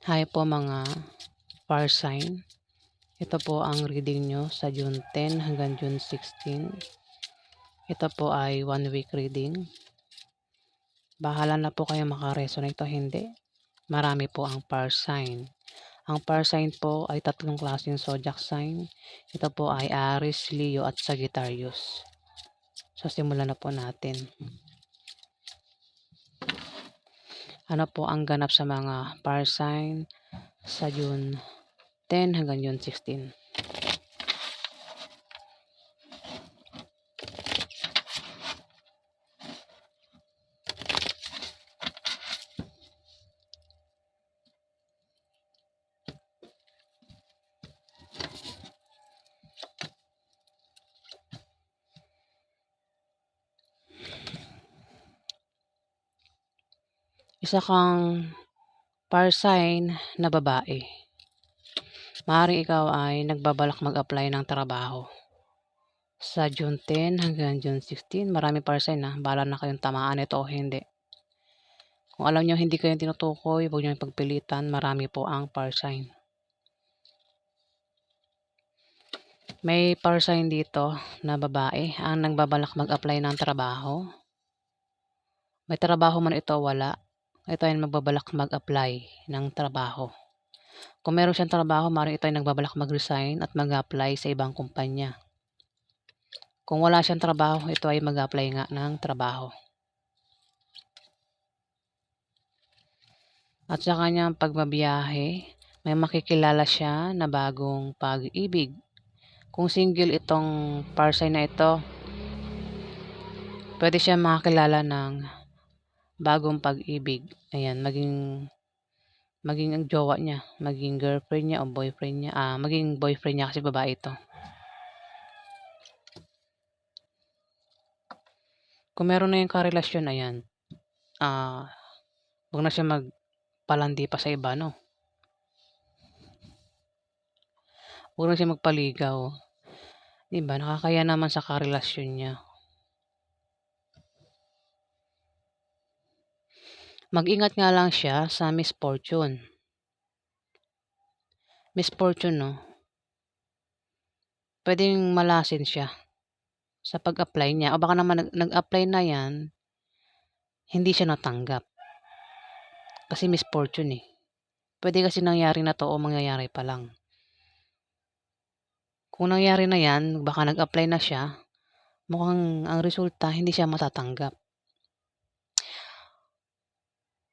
Hi po mga fire sign. Ito po ang reading nyo sa June 10 hanggang June 16. Ito po ay 1 week reading. Bahala na po kayo makaresonate o hindi. Marami po ang fire sign. Ang fire sign po ay 3 klaseng zodiac sign. Ito po ay Aries, Leo at Sagittarius. So simulan na po natin. Ano po ang ganap sa mga fire sign sa June 10 hanggang June 16? Isa kang fire sign na babae. Maaaring ikaw ay nagbabalak mag-apply ng trabaho. Sa June 10 hanggang June 16, marami fire sign na. Bahala na kayong tamaan ito o hindi. Kung alam nyo hindi kayo tinutukoy, huwag nyo ipagpilitan. Marami po ang fire sign. May fire sign dito na babae ang nagbabalak mag-apply ng trabaho. May trabaho man ito, wala. Ito ay magbabalak mag-apply ng trabaho. Kung meron siyang trabaho, maaaring ito ay nagbabalak mag-resign at mag-apply sa ibang kumpanya. Kung wala siyang trabaho, ito ay mag-apply nga ng trabaho. At sa kanyang pagbabiyahe, may makikilala siya na bagong pag-ibig. Kung single itong fire sign na ito, pwede siya makakilala ng bagong pag-ibig. Ayan, maging ang jowa niya, maging girlfriend niya o boyfriend niya. Maging boyfriend niya kasi babae ito. Kung meron na yung karelasyon, ayan, huwag na siya magpalandi pa sa iba, no? Huwag na siya magpaligaw. Diba? Nakakaya naman sa karelasyon niya. Mag-ingat nga lang siya sa misfortune. Misfortune, no? Pwedeng malasin siya sa pag-apply niya. O baka naman nag-apply na yan, hindi siya natanggap. Kasi misfortune eh. Pwede kasi nangyari na to o mangyayari pa lang. Kung nangyari na yan, baka nag-apply na siya, mukhang ang resulta, hindi siya matatanggap.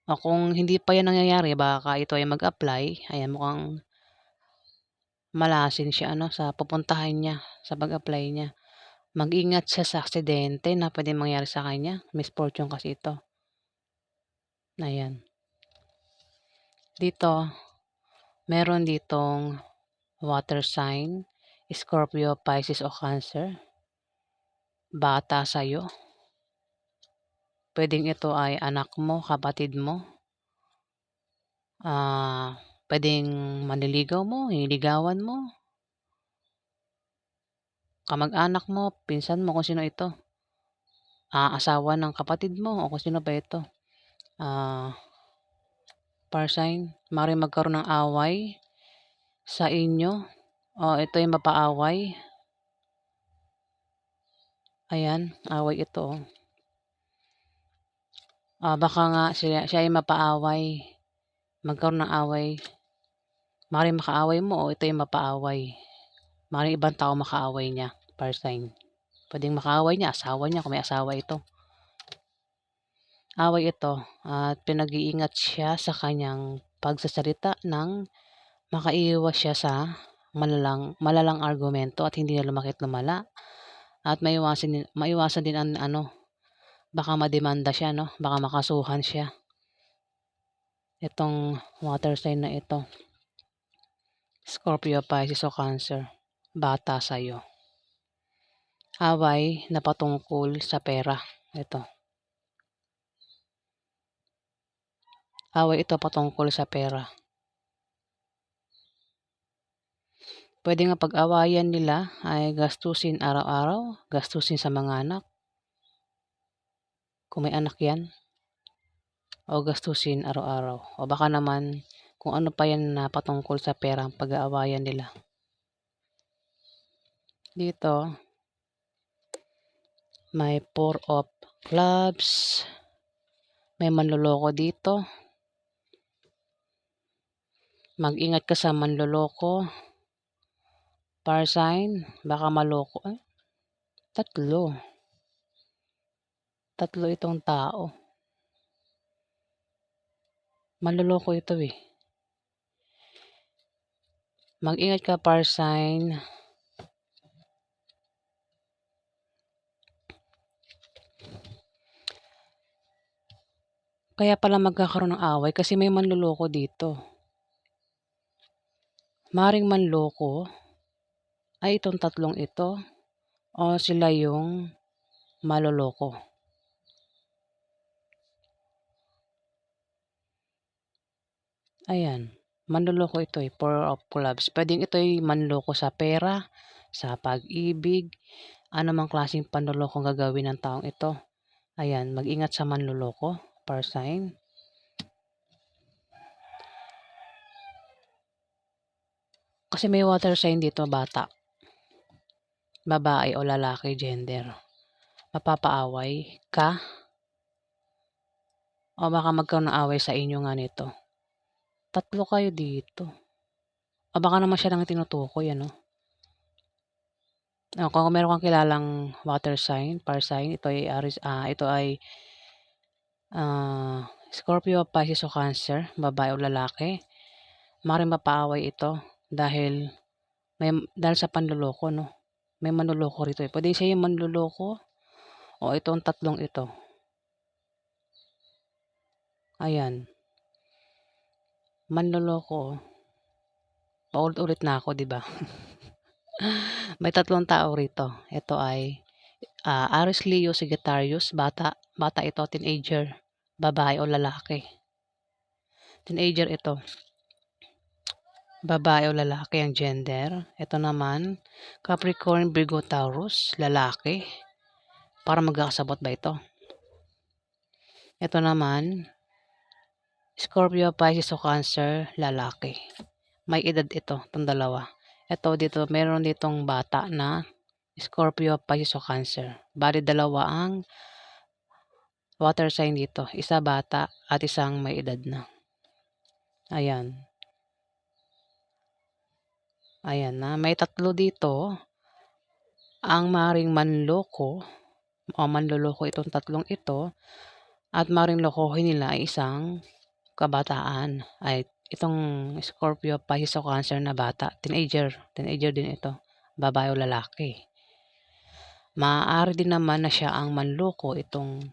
O kung hindi pa yan nangyayari, baka ito ay mag-apply, ayan, mukhang malasin siya sa pupuntahan niya, sa pag-apply niya. Mag-ingat siya sa aksidente na pwede mangyari sa kanya. Misfortune kasi ito. Ayan. Dito, meron ditong water sign, Scorpio, Pisces o Cancer. Bata sa'yo. Pwedeng ito ay anak mo, kapatid mo. Pwedeng manliligaw mo, nililigawan mo. Kamag-anak mo, pinsan mo, kung sino ito. Asawa ng kapatid mo o kung sino ba ito. Fire sign, maaaring magkaroon ng away sa inyo. O ito yung mapaaway. Ayan, away ito. Baka nga siya ay mapaaway. Magkaroon ng away. Maaaring makaaway mo o ito yung mapaaway. Maaaring ibang tao makaaway niya. Fire sign. Pwedeng makaaway niya, asawa niya kung may asawa ito. Away ito at pinag-iingat siya sa kanyang pagsasalita nang makaiwas siya sa malalang argumento at hindi na lumakit lumala. At maiwasan din ang baka mademanda siya, no? Baka makasuhan siya. Itong water sign na ito. Scorpio, Pisces o Cancer. Bata sa'yo. Away na patungkol sa pera. Ito. Away ito patungkol sa pera. Pwede nga pag-awayan nila ay gastusin araw-araw, gastusin sa mga anak. Kung may anak yan. O gastusin araw-araw. O baka naman kung ano pa yan na patungkol sa pera ang pag-aawayan nila. Dito, may 4 of clubs. May manloloko dito. Mag-ingat ka sa manloloko. Fire sign, baka maloko. Tatlo. Tatlo itong tao. Manloloko ito eh. Mag-ingat ka, fire sign. Kaya pala magkakaroon ng away kasi may manloloko dito. Maring manloko ay itong tatlong ito o sila yung maloloko. Ayan, manloloko ito eh, 4 of clubs. Pwedeng ito ay manloko sa pera, sa pag-ibig, anumang klaseng panloloko gagawin ng taong ito. Ayan, mag-ingat sa manloloko, fire sign. Kasi may water sign dito, bata. Babae o lalaki, gender. Mapapaaway ka o baka magkaroon ng away sa inyo nga nito. Tatlo kayo dito. O baka naman siya lang tinutukoy, ano? Kung meron kang kilalang water sign, fire sign, ito ay Scorpio, Pisces o Cancer, babae o lalaki. Maaaring mapaaway ito dahil sa panloloko, no? May manloloko rito eh. Pwede siya yung manloloko o itong tatlong ito. Ayan. Manloloko. Paulit-ulit na ako, di ba? May tatlong tao rito. Ito ay Aries, Leo, Sagittarius, bata ito, teenager, babae o lalaki. Teenager ito. Babae o lalaki ang gender. Ito naman, Capricorn, Virgo, Taurus, lalaki. Para magkakasabot ba ito? Ito naman, Scorpio, Pisces o Cancer, lalaki. May edad ito, itong dalawa. Ito dito, meron ditong bata na Scorpio, Pisces o Cancer. Bali dalawa ang water sign dito. Isa bata at isang may edad na. Ayan. Ayan na. May tatlo dito. Ang maring manloko o manloloko itong tatlong ito at maring lokohin nila ay isang kabataan. Ay itong Scorpio, Pisces o Cancer na bata. Teenager. Teenager din ito. Babae o lalaki. Maaari din naman na siya ang manloko itong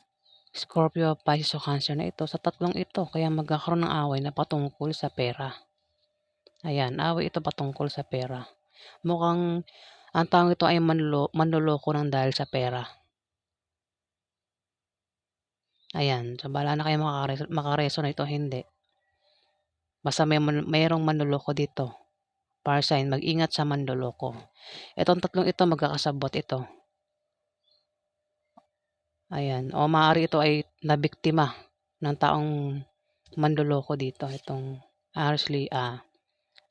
Scorpio, Pisces o Cancer na ito sa tatlong ito. Kaya magkakaroon ng away na patungkol sa pera. Ayan, away ito patungkol sa pera. Mukhang ang taong ito ay manloloko ng dahil sa pera. Ayan, so bahala na kayo makaresonate o hindi. Basta mayroong manloloko dito. Fire sign, mag-ingat sa manloloko. Itong tatlong ito magkakasabot ito. Ayan, o maaari ito ay nabiktima ng taong manloloko dito. Itong Aries,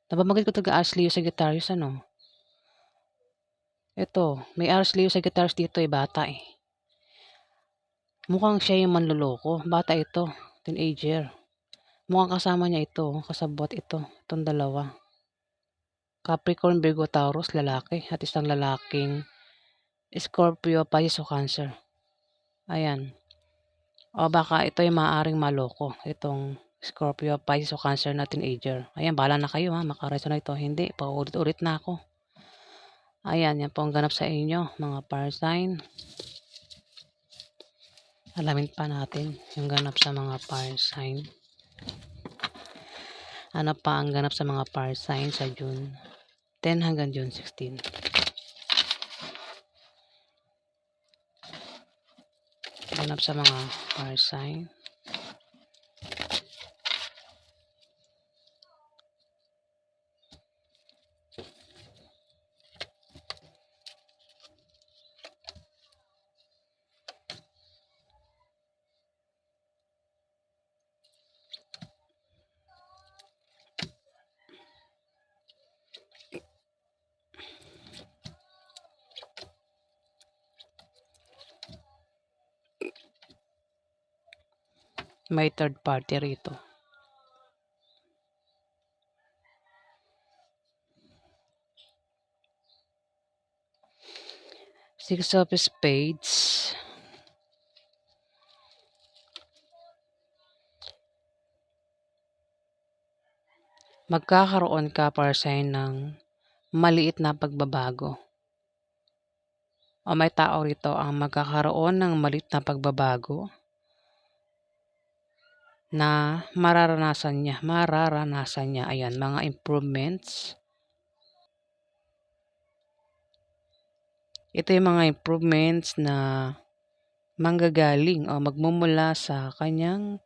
nabamagid ko taga Aries, Leo, Sagittarius, ano? Ito, may Aries, Leo, Sagittarius dito bata eh. Mukhang siya yung manloloko. Bata ito, teenager. Mukhang kasama niya ito, kasabot ito, itong dalawa. Capricorn, Virgo, Taurus, lalaki. At isang lalaking Scorpio, Pisces o Cancer. Ayan. O baka ito yung maaaring maloko. Itong Scorpio, Pisces o Cancer na teenager. Ayan, bahala na kayo ha. Makaresonate ito. Hindi, paulit-ulit na ako. Ayan, yan po ang ganap sa inyo, mga fire sign. Alamin pa natin yung ganap sa mga fire sign. Ano pa ang ganap sa mga fire sign sa June 10 hanggang June 16? Ganap sa mga fire sign. May third party rito. Six of Spades. Magkakaroon ka para sign ng maliit na pagbabago. O may tao rito ang magkakaroon ng maliit na pagbabago na mararanasan niya. Ayan, mga improvements. Ito yung mga improvements na manggagaling o magmumula sa kanyang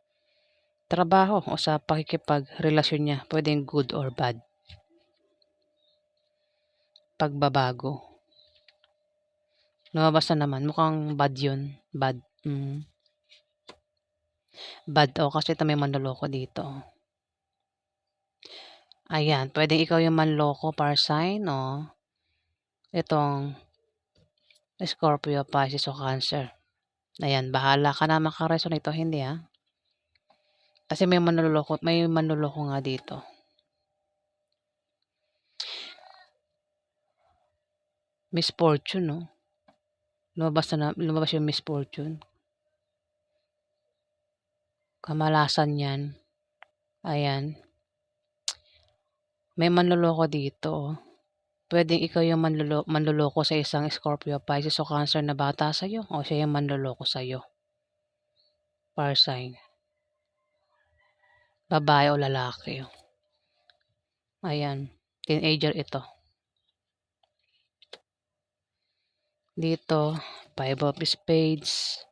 trabaho o sa pakikipagrelasyon niya. Pwedeng good or bad. Pagbabago. Lumabas na naman. Mukhang bad yun. Bad. Bad. O, kasi ito may manloloko dito. Ayan. Pwedeng ikaw yung manloko para sign o itong Scorpio, Pisces o Cancer. Ayan. Bahala ka na makaresonate ito. Hindi Kasi may manloloko nga dito. Misfortune, no? Lumabas yung misfortune. Kamalasan yan. Ayan. May manloloko dito. Pwedeng ikaw yung manloloko sa isang Scorpio, Pisces o Cancer na bata sa'yo o siya yung manloloko sa'yo. Par sign. Babae o lalaki. Ayan. Teenager ito. Dito, Five of Spades.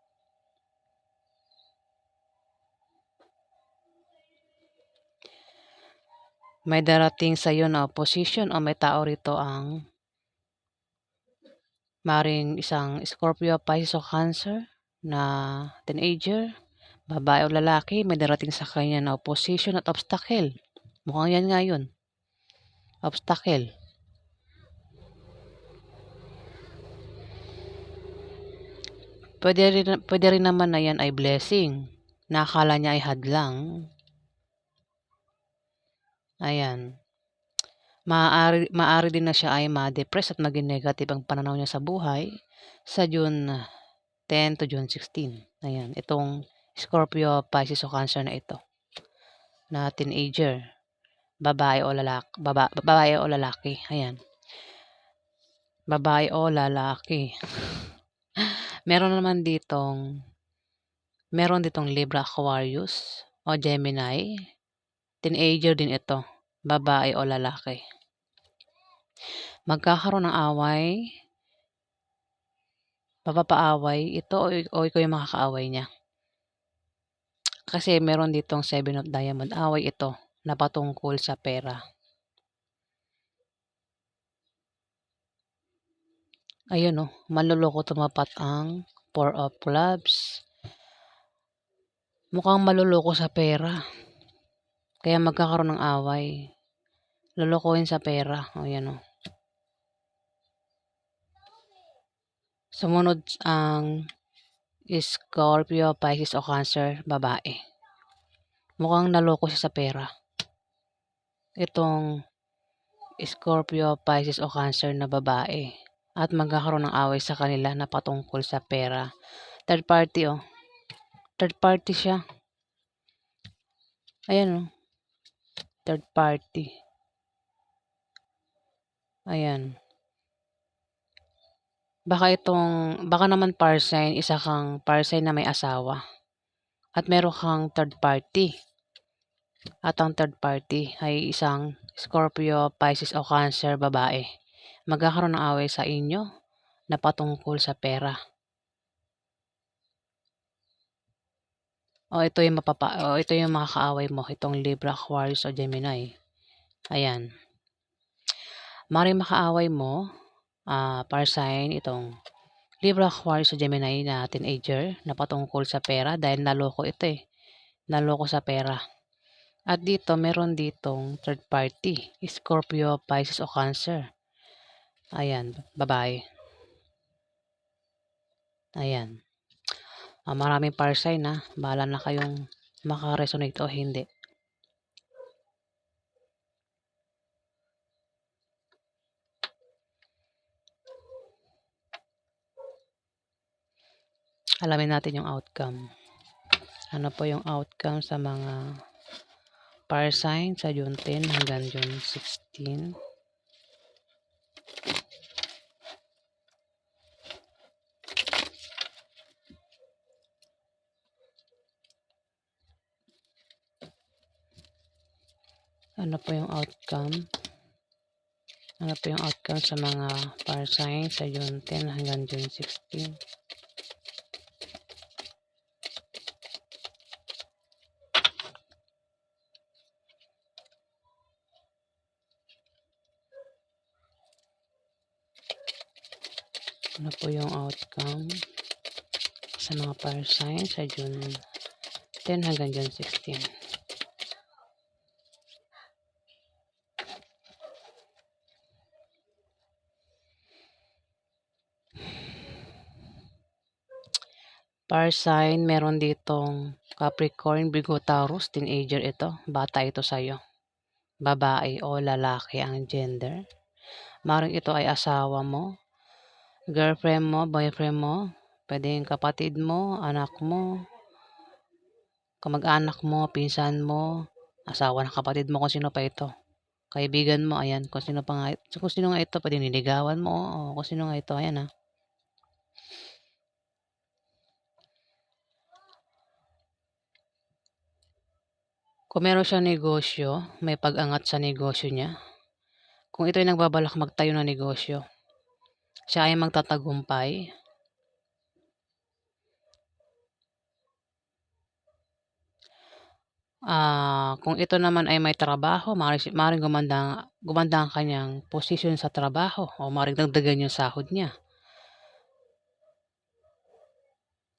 May darating sa iyo na opposition o may tao rito ang maring isang Scorpio, Pisces o Cancer na teenager, babae o lalaki, may darating sa kanya na opposition at obstacle. Mukhang yan nga yun. Obstacle. Pwede rin naman na yan ay blessing. Nakakala niya ay hadlang. Ayan. Maaari din na siya ay ma-depress at maging negative ang pananaw niya sa buhay sa June 10 to June 16. Ayan. Itong Scorpio, Pisces o Cancer na ito. Na teenager. Babae o lalaki. Ayan. Babae o lalaki. Meron ditong Libra, Aquarius o Gemini. Teenager din ito. Babae o lalaki. Magkakaroon ng away. Mapapaaway ito o ikaw yung makakaaway niya. Kasi meron ditong Seven of Diamond. Away ito na patungkol sa pera. Ayun manloloko tumapat ang Four of Clubs. Mukhang maluloko sa pera. Kaya magkakaroon ng away. Lolokohin sa pera. Ayan Sumunod ang Scorpio, Pisces o Cancer, babae. Mukhang naloko siya sa pera. Itong Scorpio, Pisces o Cancer na babae. At magkakaroon ng away sa kanila na patungkol sa pera. Third party Third party siya. Ayan Third party. Ayan. Baka naman par sign, isa kang par sign na may asawa. At meron kang third party. At ang third party ay isang Scorpio, Pisces o Cancer babae. Magkakaroon ng away sa inyo na patungkol sa pera. Ito yung makakaaway mo, itong Libra, Aquarius o Gemini. Ayan. Maring makaaway mo, par sign, itong Libra, Aquarius o Gemini na teenager na patungkol sa pera dahil naloko ito Naloko sa pera. At dito, meron ditong third party, Scorpio, Pisces o Cancer. Ayan, babae. Ayan. Maraming par sign Bahala na kayong maka-resonate o hindi. Alamin natin yung outcome. Ano po yung outcome sa mga fire sign sa June 10 hanggang June 16? Ano po yung outcome? Ano po yung outcome sa mga fire sign sa June 10 hanggang June 16? Ano po yung outcome sa mga fire sign sa June 10 hanggang June 16? Fire sign, meron ditong Capricorn, Virgo, Taurus, teenager ito. Bata ito sa'yo. Babae o lalaki ang gender. Maring ito ay asawa mo, girlfriend mo, boyfriend mo, pwedeng kapatid mo, anak mo, kamag-anak mo, pinsan mo, asawa ng kapatid mo, kung sino pa ito. Kaibigan mo, ayan, kung sino nga ito, pwedeng niligawan mo, o kung sino nga ito, ayan ha. Kung meron siyang negosyo, may pag-angat sa negosyo niya. Kung ito ay nagbabalak magtayo ng negosyo, siya ay magtatagumpay. Kung ito naman ay may trabaho, maaaring gumanda ang kanyang posisyon sa trabaho o maaaring dagdagan yung sahod niya.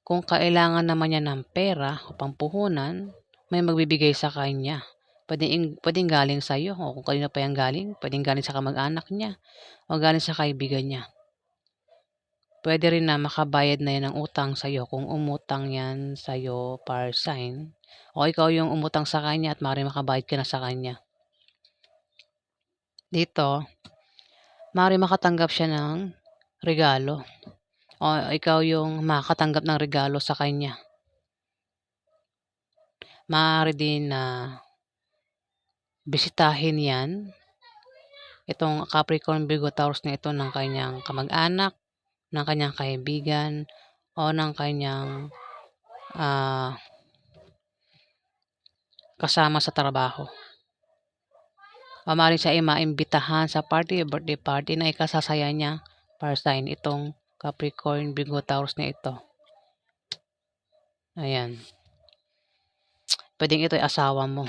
Kung kailangan naman niya ng pera o pampuhunan, may magbibigay sa kanya. Pwedeng galing sa iyo o kung kanino pa yan galing, pwedeng galing sa kamag-anak niya o galing sa kaibigan niya. Pwede rin na makabayad na yan ng utang sa iyo kung umutang yan sa iyo fire sign o ikaw yung umutang sa kanya at maaaring makabayad ka na sa kanya. Dito, maaaring makatanggap siya ng regalo o ikaw yung makatanggap ng regalo sa kanya. Maaari din na bisitahin yan, itong Capricorn, Virgo, Taurus na ito ng kanyang kamag-anak, ng kanyang kaibigan, o ng kanyang kasama sa trabaho. O maaaring siya ay maimbitahan sa birthday party na ikasasaya niya para sign itong Capricorn, Virgo, Taurus na ito. Ayan. Pwedeng ito ay asawa mo,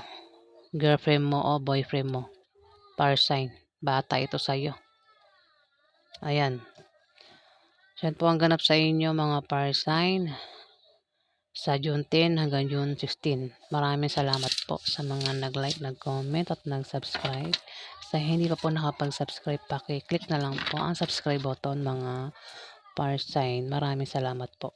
girlfriend mo o boyfriend mo. Fire sign. Bata ito sa iyo. Ayan. Yan po ang ganap sa inyo mga fire sign sa June 10 hanggang June 16. Maraming salamat po sa mga nag-like, nag-comment at nag-subscribe. Sa hindi pa po nakapag-subscribe, paki-click na lang po ang subscribe button mga fire sign. Maraming salamat po.